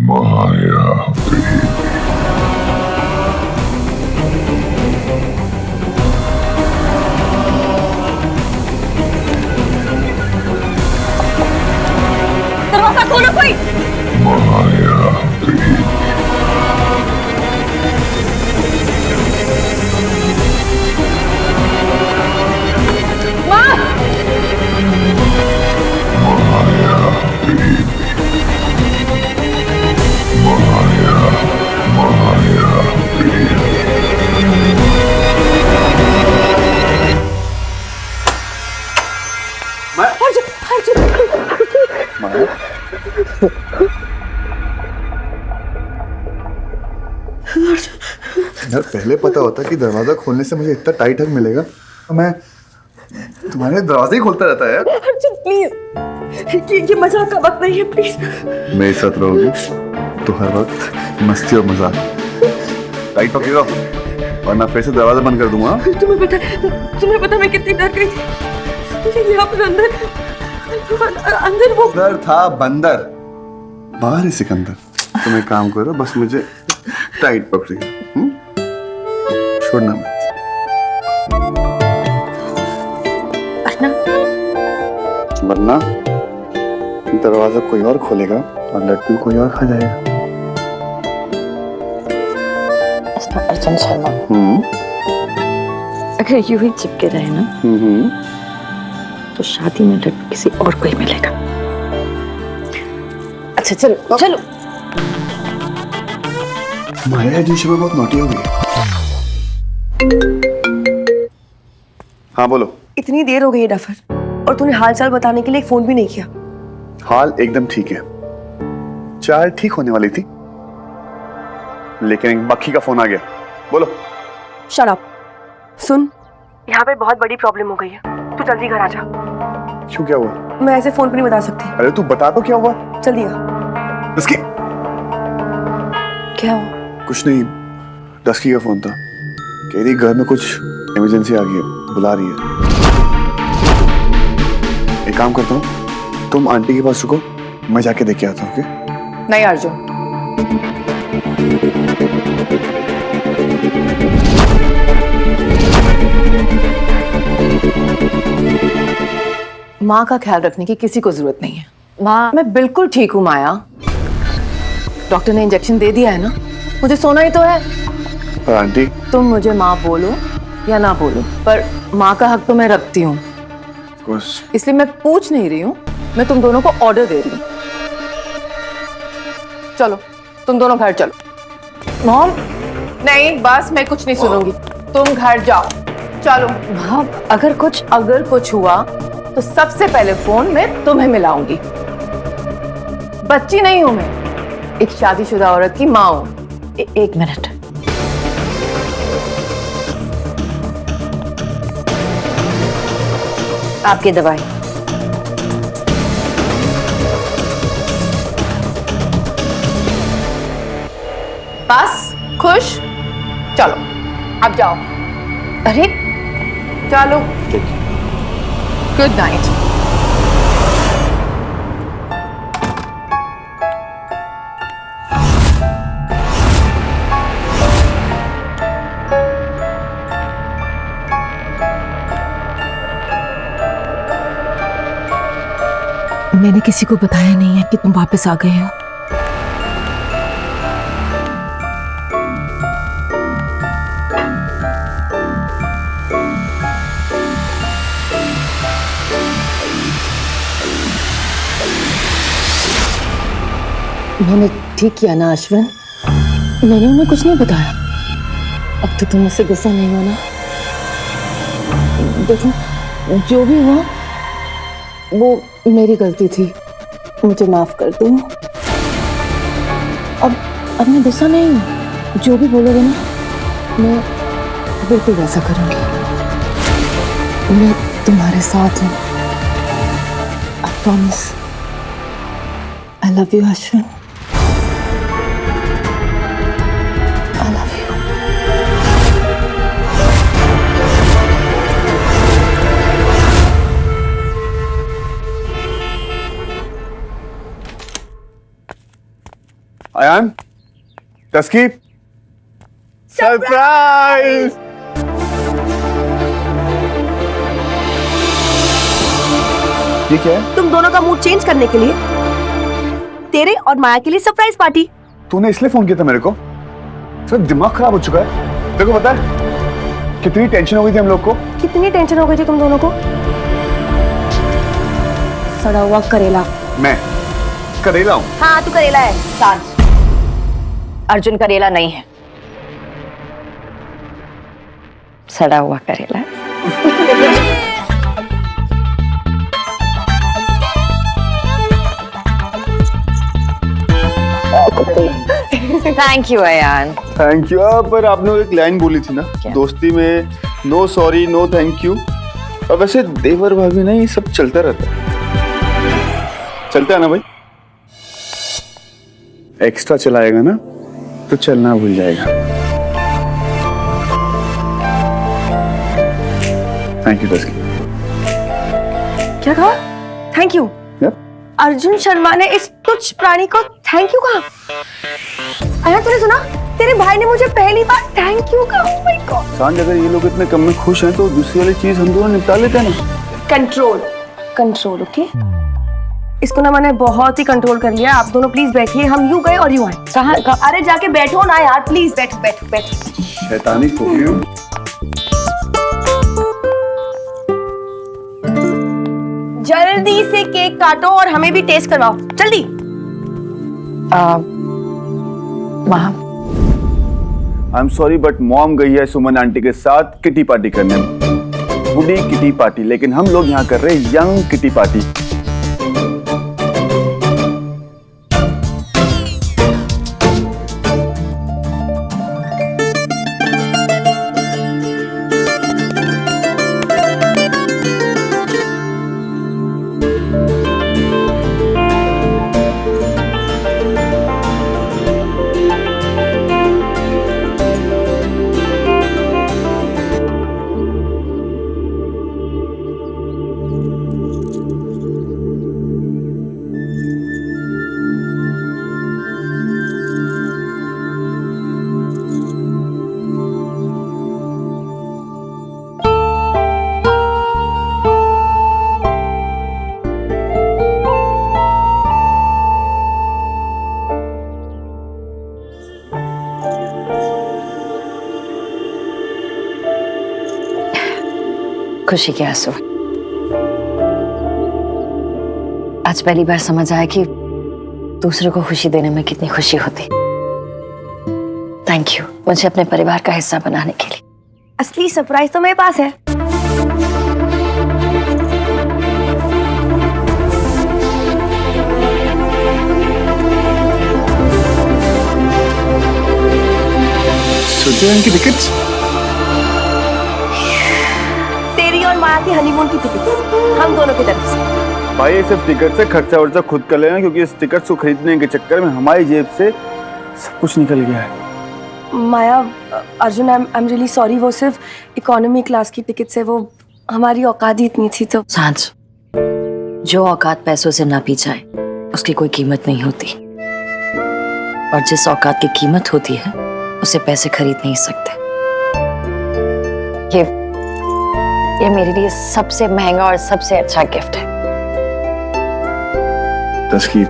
माया दरवाजा खोलो कोई। माया माँ यार पहले पता होता कि दरवाजा खोलने से मुझे इतना टाइट हक मिलेगा तो मैं तुम्हारे दरवाजे ही खोलता रहता है यार। अर्जुन प्लीज, ये मजाक का वक्त नहीं है, प्लीज। मेरे साथ रहोगी तो हर वक्त मस्ती और मजाक। टाइट पकड़ो वरना फिर से दरवाजा बंद कर दूंगा। तुम्हें पता मैं कितनी डर गई थी। यहाँ पर अंदर वो अंदर था बंदर, बाहर ही सिकंदर। तुम एक काम करो, बस मुझे टाइट पकड़िए, छोड़ना मत। वरना दरवाजा कोई और खोलेगा और लड्डू कोई और खा जाएगा। अर्जुन शर्मा, अगर यूं ही चिपके रहे ना तो शादी में लड्डू किसी और को ही मिलेगा। अच्छा चलो चलो। माया जी शर्मा बहुत नोटी हो गई। हाँ बोलो। इतनी देर हो गई है डफर, और तूने हाल चाल बताने के लिए एक फोन भी नहीं किया। हाल एकदम ठीक है, चाल ठीक होने वाली थी लेकिन एक मक्खी का फोन आ गया। बोलो। Shut up. सुन, यहाँ पे बहुत बड़ी प्रॉब्लम हो गई है, तू जल्दी घर आ जा। क्यों, क्या हुआ? मैं ऐसे फोन पे नहीं बता सकती। अरे तू बता तो क्या हुआ। जल्दी आ। डस्की। क्या हुआ? कुछ नहीं, डस्की का फोन था, कह रही घर में कुछ इमरजेंसी आ गई है, बुला रही है। एक काम करता हूँ, तुम आंटी के पास रुको, मैं जाके देख के आता हूँ। ओके? नहीं अर्जुन, माँ का ख्याल रखने की किसी को जरूरत नहीं है। माँ, मैं बिल्कुल ठीक हूँ माया। डॉक्टर ने इंजेक्शन दे दिया है ना, मुझे सोना ही तो है। पर आंटी, तुम मुझे माँ बोलो या ना बोलो, पर माँ का हक तो मैं रखती हूँ, इसलिए मैं पूछ नहीं रही हूँ, मैं तुम दोनों को ऑर्डर दे रही हूँ। चलो तुम दोनों घर चलो। मॉम, नहीं बस मैं कुछ नहीं सुनूंगी, तुम घर जाओ। चलो। हाँ, अगर कुछ हुआ तो सबसे पहले फोन मैं तुम्हें मिलाऊंगी। बच्ची नहीं हूं मैं, एक शादीशुदा औरत की माँ हूं। एक मिनट। आपकी दवाई। बस खुश? चलो अब जाओ। अरे चलो, गुड नाइट। मैंने किसी को बताया नहीं है कि तुम वापस आ गए हो। मैंने ठीक किया ना अश्विन, मैंने उन्हें कुछ नहीं बताया। अब तो तुम मुझसे गुस्सा नहीं होना। देखो जो भी हुआ वो मेरी गलती थी, मुझे माफ कर दो। अब मैं गुस्सा नहीं हूँ, जो भी बोलोगे ना मैं बिल्कुल वैसा करूँगी। मैं तुम्हारे साथ हूँ, I promise. I love you Ashwin, I love you. Ayaan, Taski, surprise. ये क्या है? तुम दोनों का मूड चेंज करने के लिए तेरे और माया के लिए सरप्राइज पार्टी। तूने इसलिए फोन किया था मेरे को? सर दिमाग खराब हो चुका है। तेरे को पता है कितनी टेंशन हो गई थी हम लोग को? कितनी टेंशन हो गई थी तुम दोनों को? सड़ा हुआ करेला। मैं करेला हूँ? हाँ तू करेला है। सांझ, अर्जुन करेला नहीं है, सड़ा हुआ करेला है। Thank you Ayaan. Thank you. पर आपने एक लाइन बोली थी ना, दोस्ती में no sorry no thank you. और वैसे देवर भाभी नहीं, सब चलता रहता है। चलता है ना भाई? एक्स्ट्रा चलाएगा ना तो चलना भूल जाएगा। Thank you Taski. क्या कहा? Thank you? Yep. Arjun Sharma ने इस तुच्छ प्राणी को थैंक यू कहा? आया तूने सुना? तेरे भाई ने मुझे पहली बार थैंक यू कहा। Oh my God. सांझ, अगर ये लोग इतने कम में खुश हैं तो दूसरी वाली चीज हम दोनों निपटा लेते हैं ना। Control control. ओके, इसको ना मैंने बहुत ही कंट्रोल कर लिया। आप दोनों प्लीज बैठिए, हम यूं गए और यूं आए। कहाँ? अरे जाके बैठो ना यार, प्लीज बैठो बैठो बैठो। शैतानी खोखली हूँ। जल्दी से केक काटो और हमें भी टेस्ट करवाओ, जल्दी। I am sorry but mom गई है सुमन आंटी के साथ किटी पार्टी करने। बूढ़ी किटी पार्टी, लेकिन हम लोग यहाँ कर रहे हैं यंग किटी पार्टी। खुशी के आंसू। आज पहली बार समझ आया कि दूसरों को खुशी देने में कितनी खुशी होती। थैंक यू मुझे अपने परिवार का हिस्सा बनाने के लिए। असली सरप्राइज तो मेरे पास है। स्विट्जरलैंड की टिकट्स? तेरी और माया की हनीमून की टिकट्स हम दोनों की तरफ से। भाई ये सिर्फ टिकट से खर्चा वर्चा खुद कर लेना, क्योंकि इस टिकट को खरीदने के चक्कर में हमारी जेब से सब कुछ निकल गया है। Maya, Arjun, I am really sorry. वो सिर्फ इकोनॉमी क्लास की टिकट्स है, वो हमारी औकात ही इतनी थी। तो सांझ, जो औकात पैसों से ना पी जाए उसकी कोई कीमत नहीं होती, और जिस औकात की कीमत होती है उसे पैसे खरीद नहीं सकते। ये मेरे लिए सबसे महंगा और सबसे अच्छा गिफ्ट है। तस्की,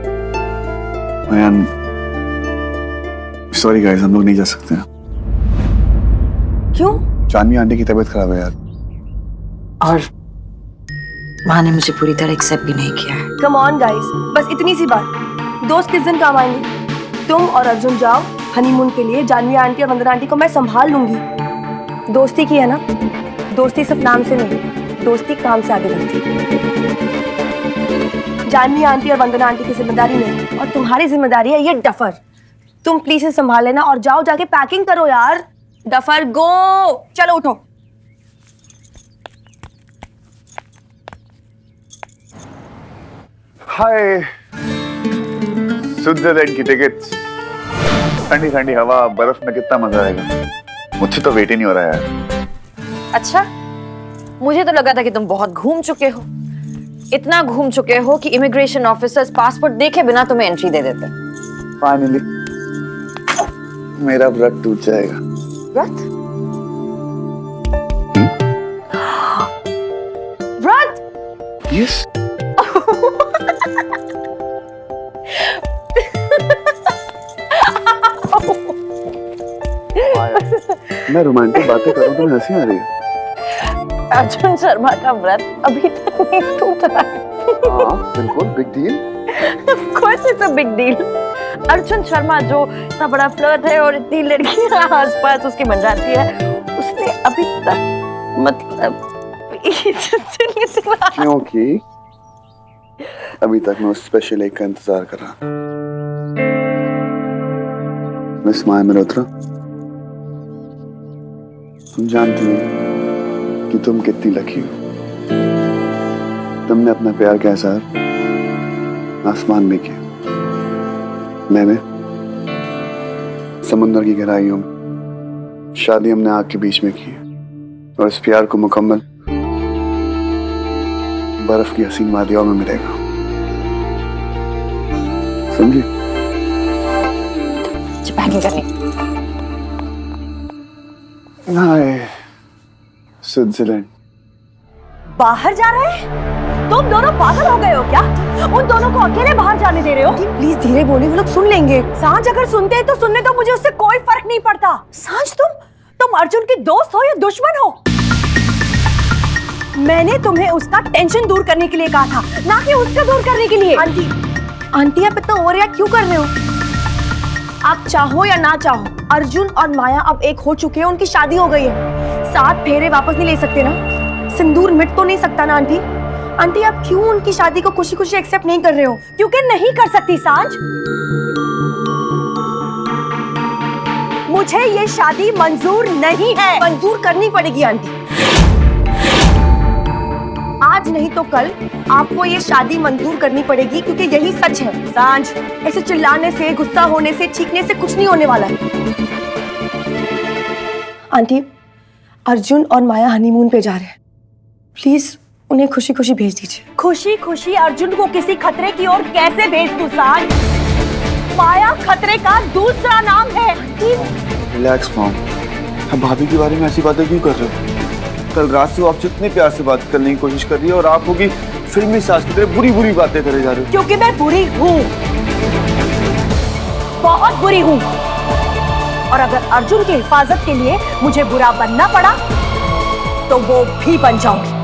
सॉरी गाइस, हम लोग नहीं जा सकते हैं। क्यों? जानवी आंटी की तबीयत खराब है यार। और माँ ने मुझे पूरी तरह एक्सेप्ट भी नहीं किया है। कम ऑन गाइस, बस इतनी सी बात। दोस्त किस दिन काम आएंगे? तुम और अर्जुन जाओ हनीमून के लिए। जानवी आंटी और वंदना आंटी को मैं संभाल लूंगी। दोस्ती की है ना, दोस्ती सिर्फ नाम से नहीं, दोस्ती काम से आगे बढ़ती है। जानवी आंटी और वंदना आंटी की जिम्मेदारी नहीं, और तुम्हारी जिम्मेदारी है ये डफर। तुम प्लीज इसे संभाल लेना और जाओ जाके पैकिंग करो यार। डफर गो, चलो उठो। हाय, स्विट्जरलैंड की टिकट्स, ठंडी ठंडी हवा, बर्फ में कितना मजा आएगा। मुझे तो वेट ही नहीं हो रहा है यार। अच्छा, मुझे तो लगा था कि तुम बहुत घूम चुके हो। इतना घूम चुके हो कि इमिग्रेशन ऑफिसर्स पासपोर्ट देखे बिना तुम्हें एंट्री दे देते। फाइनली मेरा व्रत टूट जाएगा। व्रत? व्रत? यस। मैं रोमांटिक बातें करूं तो हंसी आ रही है। अर्जुन शर्मा का व्रत अभी तक नहीं टूटा है। हाँ बिल्कुल, big deal. Of course it's a big deal. Arjun Sharma जो इतना बड़ा फ्लर्ट है और इतनी लड़कियां आसपास उसकी बन जाती है, उसने अभी तक मतलब क्योंकि अभी तक मैं उस स्पेशल एक का इंतजार कर रहा। मिस माया मल्होत्रा, तुम जानती हो कि तुम कितनी लकी हो। तुमने अपना प्यार का एहसास आसमान में किया, मैंने समुद्र की गहराइयों में, शादी हमने आग के बीच में की और इस प्यार को मुकम्मल बर्फ की हसीन वादियों में मिलेगा। समझी? पैकिंग करनी। हाय स्विट्जरलैंड। बाहर जा रहे हैं? तुम दोनों पागल हो गए हो क्या? उन दोनों को अकेले बाहर जाने दे रहे हो? प्लीज धीरे बोलिए, वो लोग सुन लेंगे। सांझ अगर सुनते हैं तो सुनने दो, मुझे उससे कोई फर्क नहीं पड़ता। सांझ तुम अर्जुन की दोस्त हो या दुश्मन हो? मैंने तुम्हें उसका टेंशन दूर करने के लिए कहा था, ना कि उसका दूर करने के लिए। आंटी आप इतना ओवररिएक्ट क्यों कर रहे हो? आप चाहो या ना चाहो, अर्जुन और माया अब एक हो चुके हैं, उनकी शादी हो गई है। 7 फेरे वापस नहीं ले सकते ना? सिंदूर मिट तो नहीं सकता ना आंटी? आंटी आप क्यों उनकी शादी को खुशी खुशी एक्सेप्ट नहीं कर रहे हो? क्योंकि नहीं कर सकती सांझ। मुझे ये शादी मंजूर नहीं है। मंजूर करनी पड़ेगी आंटी। आज नहीं तो कल आपको ये शादी मंजूर करनी पड़ेगी, क्योंकि यही सच है। सांझ, ऐसे चिल्लाने से, गुस्सा होने से, चीखने से कुछ नहीं होने वाला है। आंटी, अर्जुन और माया हनीमून पे जा रहे हैं, प्लीज उन्हें खुशी खुशी भेज दीजिए। खुशी खुशी अर्जुन को किसी खतरे की ओर कैसे भेज दूं सांझ? माया खतरे का दूसरा नाम है। रिलैक्स मॉम, हम भाभी के बारे में ऐसी बातें क्यों कर रहे हो? कल रात से वो आपसे इतने प्यार से बात करने की कोशिश कर रही है और आप होगी फिल्मी सास की तरह बुरी बुरी बातें करे जा रहे हो। क्योंकि मैं बुरी हूँ, बहुत बुरी हूँ, और अगर अर्जुन की हिफाजत के लिए मुझे बुरा बनना पड़ा तो वो भी बन जाऊंगी।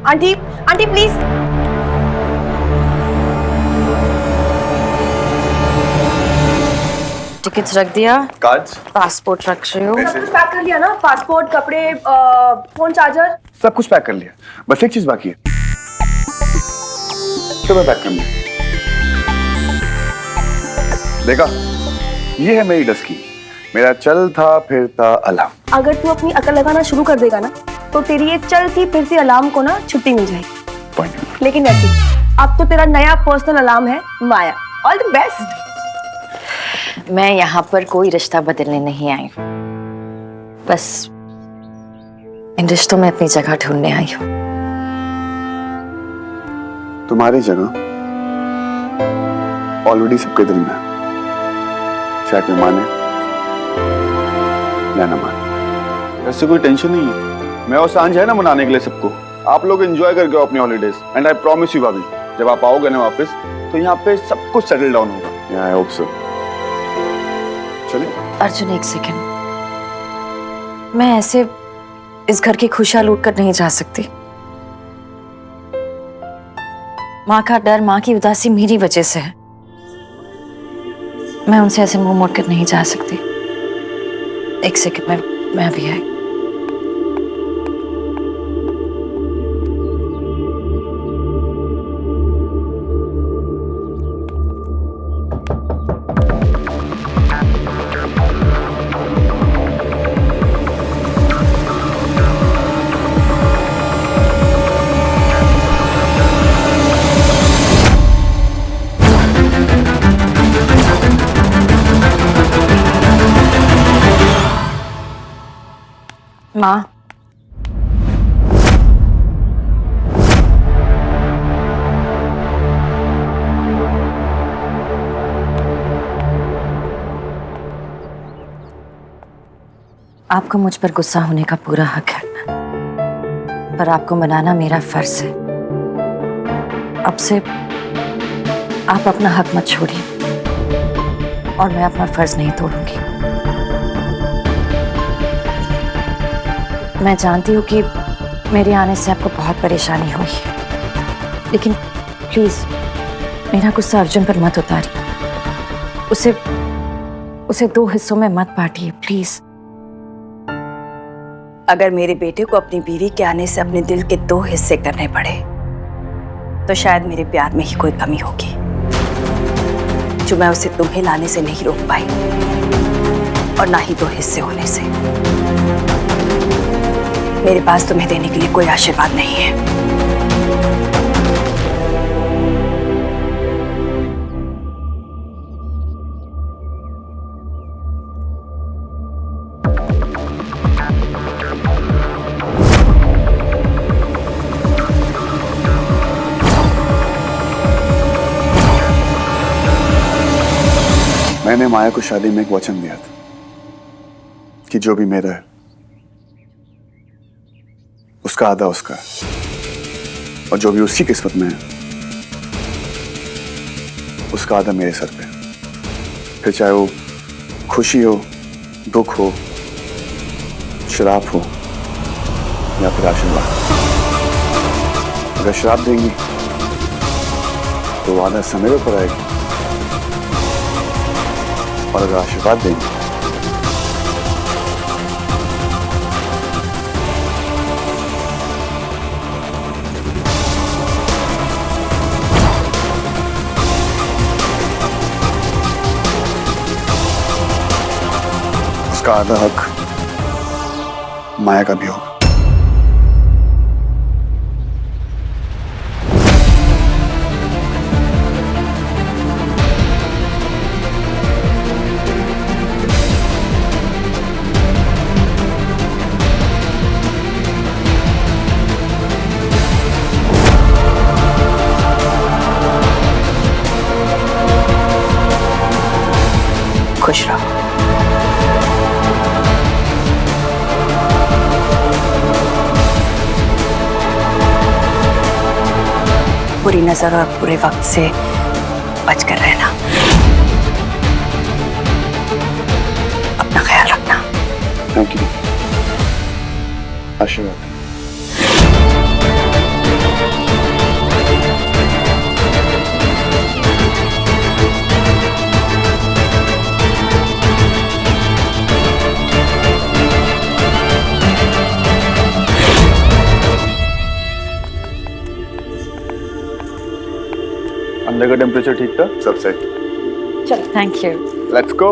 Aunty, aunty please. टिकट्स रख दिया, कार्ड्स, पासपोर्ट रख रही हो। सब कुछ पैक कर लिया ना? पासपोर्ट, कपड़े, फोन, चार्जर, सब कुछ पैक कर लिया। बस एक चीज बाकी है, तो मैं पैक करना। देखा, ये है मेरी डस्की, मेरा चलता फिरता अलार्म। अगर तू अपनी अकल लगाना शुरू कर देगा ना, तो तेरी ये चलती फिरती अलार्म को ना छुट्टी मिल जाएगी। लेकिन ऐसी, अब तो तेरा नया पर्सनल अलार्म है माया। All the best. मैं यहाँ पर कोई रिश्ता बदलने नहीं आई हूँ, बस इन रिश्तों में अपनी जगह ढूंढने आई हूँ। तुम्हारी जगह ऑलरेडी सबके दिल में है, चाहे कोई माने या ना माने। ऐसे कोई टेंशन नहीं है, मैं और सांझ है ना मनाने के लिए सबको। आप लोग एंजॉय करके अपनी holidays, and I promise you भाभी, जब आप आओगे ना वापस तो यहाँ पे सब कुछ सेटल डाउन होगा। I hope so. चलिए। अर्जुन एक सेकंड, मैं ऐसे इस घर की खुशियां लूट कर नहीं जा सकती। माँ का डर, माँ की उदासी मेरी वजह से है। मैं उनसे ऐसे मुंह मोड़ कर नहीं जा सकती। एक सेकंड, मैं अभी आई। माँ, आपको मुझ पर गुस्सा होने का पूरा हक है, पर आपको मनाना मेरा फर्ज है। अब से आप अपना हक मत छोड़िए और मैं अपना फर्ज नहीं तोड़ूंगी। मैं जानती हूँ कि मेरे आने से आपको बहुत परेशानी हुई है, लेकिन प्लीज मेरा गुस्सा अर्जुन पर मत उतारिए। उसे 2 हिस्सों में मत बांटिए प्लीज। अगर मेरे बेटे को अपनी बीवी के आने से अपने दिल के 2 हिस्से करने पड़े तो शायद मेरे प्यार में ही कोई कमी होगी जो मैं उसे तुम्हें लाने से नहीं रोक पाई, और ना ही 2 हिस्से होने से। मेरे पास तुम्हें देने के लिए कोई आशीर्वाद नहीं है। मैंने माया को शादी में एक वचन दिया था कि जो भी मेरा है उसका आधा उसका है, और जो भी उसकी किस्मत में है उसका आधा मेरे सर पे। फिर चाहे वो खुशी हो, दुख हो, श्राप हो या फिर आशीर्वाद। अगर श्राप देंगी तो आधा समय पे पड़ेगा, और अगर आशीर्वाद देंगे उसका आधा हक माया का भी होगा। खुश रहो। बुरी नजर और बुरे वक्त से बचकर रहना। अपना ख्याल रखना। Thank you. आशीर्वाद। अंदर का टेम्परेचर ठीक था? सब सही। चलो थैंक यू। Let's go.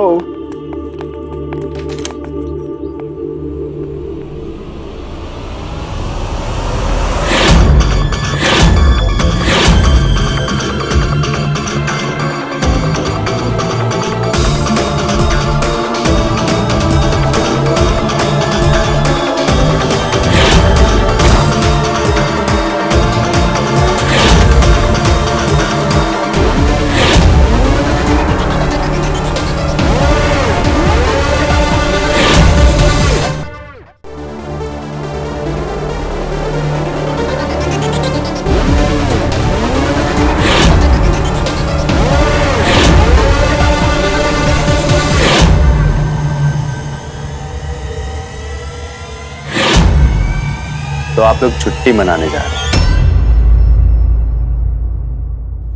तो आप लोग छुट्टी मनाने जा रहे हैं?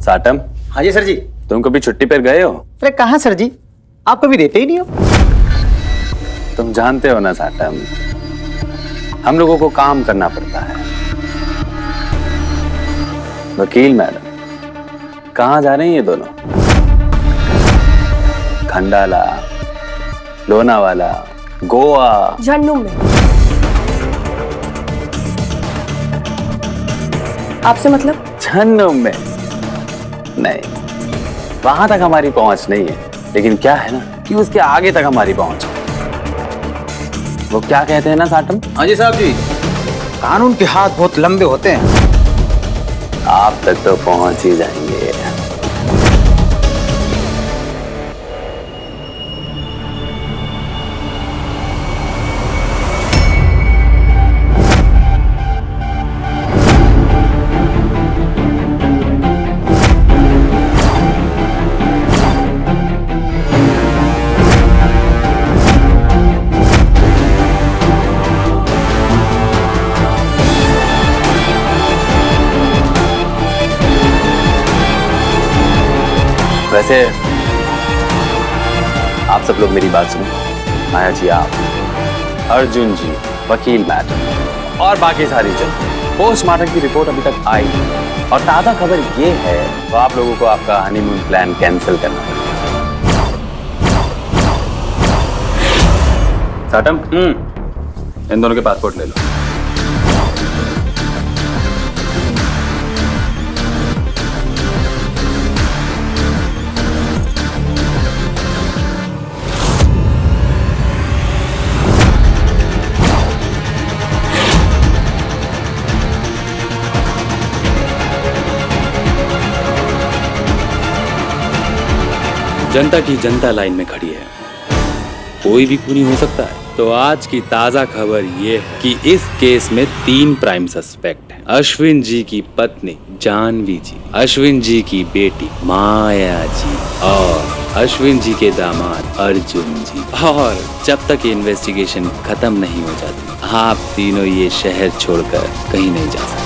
साटम। हाँ जी सर जी। तुम कभी छुट्टी पर गए हो? अरे कहाँ सर जी, आप कभी देते ही नहीं हो। तुम जानते हो ना साटम, हम लोगों को काम करना पड़ता है। वकील मैडम, कहाँ जा रही हैं ये दोनों? खंडाला, लोनावाला, गोवा। झंडूम में। आपसे मतलब? झन्नूम में नहीं, वहां तक हमारी पहुंच नहीं है, लेकिन क्या है ना कि उसके आगे तक हमारी पहुंच है। वो क्या कहते हैं ना साटम? हाँ जी साहब जी, कानून के हाथ बहुत लंबे होते हैं। आप तक तो पहुंच ही जाएंगे। वैसे आप सब लोग मेरी बात सुनो। माया जी, आप, अर्जुन जी, वकील मैडम और बाकी सारी जन, पोस्टमार्टम की रिपोर्ट अभी तक आई नहीं। और ताजा खबर ये है तो आप लोगों को आपका हनीमून प्लान कैंसिल करना है। साटम, इन दोनों के पासपोर्ट ले लो। जनता की जनता लाइन में खड़ी है, कोई भी खूनी हो सकता है। तो आज की ताजा खबर ये है कि इस केस में 3 प्राइम सस्पेक्ट हैं। अश्विन जी की पत्नी जानवी जी, अश्विन जी की बेटी माया जी और अश्विन जी के दामाद अर्जुन जी। और जब तक ये इन्वेस्टिगेशन खत्म नहीं हो जाती, आप तीनों ये शहर छोड़कर कहीं नहीं जा सकते।